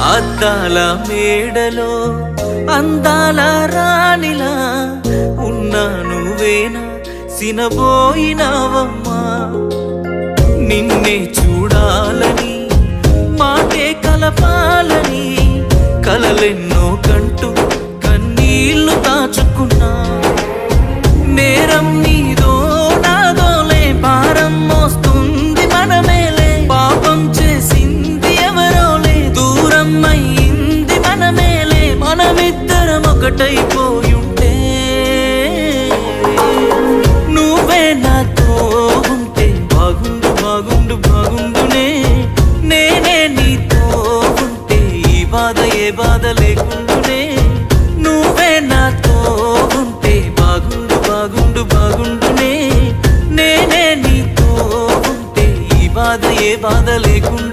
అద్దాల మేడలో అందాల రాణిలా ఉన్నా నువ్వేనా సినబోయినావమ్మా నిన్నే చూడాలని మాటే కలపాలని కలలెన్నో కంటూ కన్నీళ్లు దాచుకున్నా నేరం నీదో నాదోలే భారం మోస్తుంది మనమేలే పాపం చేసింది ఎవరోలే దూరం అయింది మనమేలే మనమిద్దరం ఒకటైపోయుంటే నువ్వే నాతో ఉంటే బాగుండు బాగుండు బాగుండునే నేనే నీతో ఉంటే ఈ బాధ ఏ బాధ లేకుండునే నువ్వే నాతో ఉంటే బాగుండు బాగుండు బాగుండునే నేనే నీతో ఉంటే ఈ బాధ ఏ బాధ లేకుండా